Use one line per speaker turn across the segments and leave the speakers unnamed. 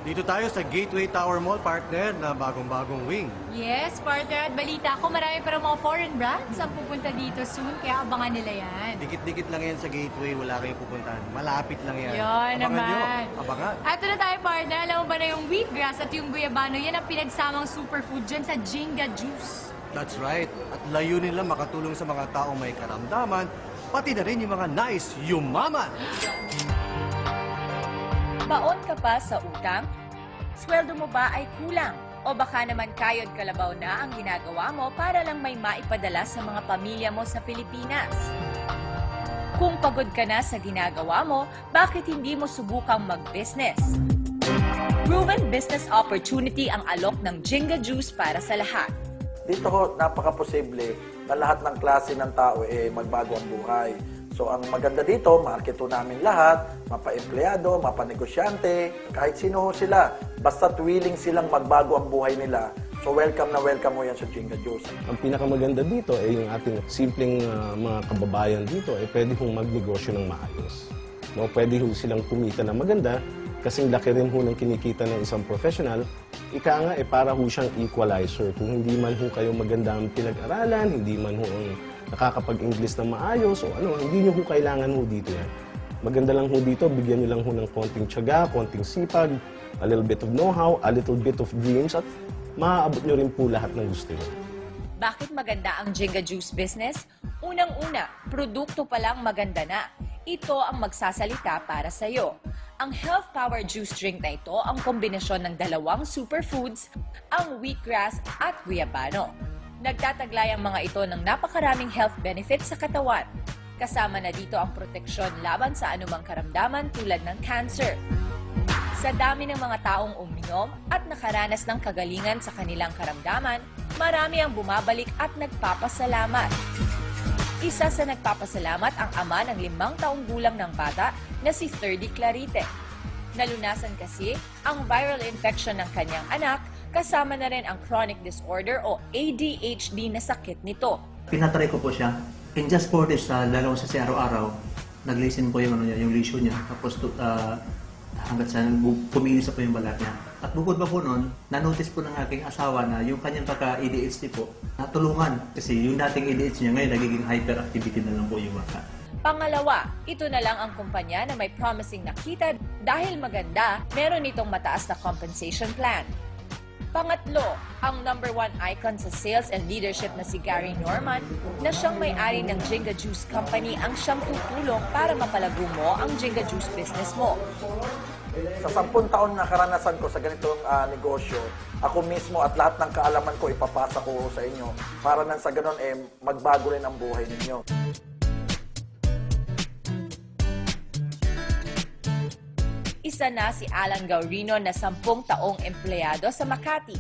Dito tayo sa Gateway Tower Mall, partner, na bagong-bagong wing.
Yes, partner. At balita ko, marami pa rin mga foreign brands ang pupunta dito soon, kaya abangan nila yan.
Dikit-dikit lang yan sa Gateway, wala kayong pupuntahan. Malapit lang yan.
Yan
Abangan
naman.
nyo. Abangan.
At na tayo, partner. Alam mo ba na yung wheatgrass at yung guyabano, yan ang pinagsamang superfood dyan sa Jinga Juice.
That's right. At layunin lang makatulong sa mga taong may karamdaman, pati na rin yung mga nice yumaman.
Baon ka pa sa utang? Sweldo mo ba ay kulang? O baka naman kayod kalabaw na ang ginagawa mo para lang may maipadala sa mga pamilya mo sa Pilipinas? Kung pagod ka na sa ginagawa mo, bakit hindi mo subukang mag-business? Proven business opportunity ang alok ng Jinga Juice para sa lahat.
Dito ho, napaka-posible na lahat ng klase ng tao magbago ang buhay. So ang maganda dito, marketo namin lahat, mapa-empleyado, mapa-negosyante, kahit sino ho sila. Basta't willing silang magbago ang buhay nila. So welcome na welcome mo yan sa Jinga Juice.
Ang pinakamaganda dito ay yung ating simpleng mga kababayan dito ay pwede hong magnegosyo ng maayos. No, pwede ho silang kumita na maganda kasing laki rin ho ng kinikita ng isang professional. Ika nga para ho siyang equalizer. Kung hindi man ho kayo maganda ang pinag-aralan, hindi man ho ang nakakapag-English na maayos o ano, hindi nyo ho kailangan ho dito yan. Maganda lang ho dito, bigyan nyo lang ho ng konting tiyaga, konting sipag, a little bit of know-how, a little bit of dreams, at maaabot nyo rin po lahat ng gusto nyo.
Bakit maganda ang Jinga Juice business? Unang-una, produkto pa lang maganda na. Ito ang magsasalita para sa iyo. Ang Health Power Juice Drink na ito ang kombinasyon ng dalawang superfoods, ang wheatgrass at guyabano. Nagtataglay ang mga ito ng napakaraming health benefits sa katawan. Kasama na dito ang proteksyon laban sa anumang karamdaman tulad ng cancer. Sa dami ng mga taong uminom at nakaranas ng kagalingan sa kanilang karamdaman, marami ang bumabalik at nagpapasalamat. Isa sa nagpapasalamat ang ama ng 5 taong gulang ng bata na si Thirdy Clarite. Nalunasan kasi ang viral infection ng kanyang anak, kasama na rin ang chronic disorder o ADHD na sakit nito.
Pinatry ko po siya. In just 4 days, dalawa siya araw-araw, nag-listen po yung, yung lesion niya. Tapos hanggat sa pumilis po yung balat niya. At bukod pa po nun, na-notice po ng aking asawa na yung kanyang pagka-ADHD po, natulungan. Kasi yung dating ADHD niya ngayon, nagiging hyperactivity na lang po yung bata.
Pangalawa, ito na lang ang kumpanya na may promising na kita dahil maganda, meron itong mataas na compensation plan. Pangatlo, ang #1 icon sa sales and leadership na si Gary Norman na siyang may-ari ng Jinga Juice Company ang siyang tutulong para mapalago mo ang Jinga Juice business mo.
Sa 10 taon na karanasan ko sa ganitong negosyo, ako mismo at lahat ng kaalaman ko ipapasa ko sa inyo para nang sa ganon magbago rin ang buhay ninyo.
Isa na si Alan Gaurino na 10 taong empleyado sa Makati.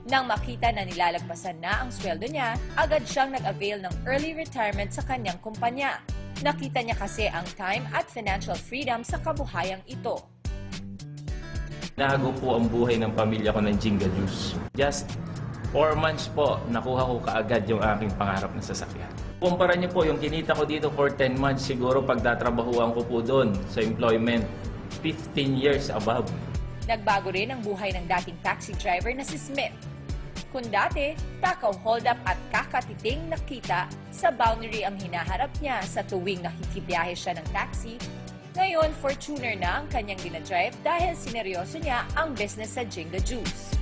Nang makita na nilalagpasan na ang sweldo niya, agad siyang nag-avail ng early retirement sa kanyang kumpanya. Nakita niya kasi ang time at financial freedom sa kabuhayang ito.
Nahago po ang buhay ng pamilya ko ng Jinga Juice. Just 4 months po, nakuha ko kaagad yung aking pangarap na sasakyan. Kumpara niyo po yung kinita ko dito for 10 months, siguro pagtatrabahuan ko po doon sa employment, 15 years above.
Nagbago rin ang buhay ng dating taxi driver na si Smith. Kung dati, takaw hold up at kakatiting nakita, sa boundary ang hinaharap niya sa tuwing nakikibiyahe siya ng taxi. Ngayon, Fortuner na ang kanyang dinadrive dahil sineryoso niya ang business sa Jinga Juice.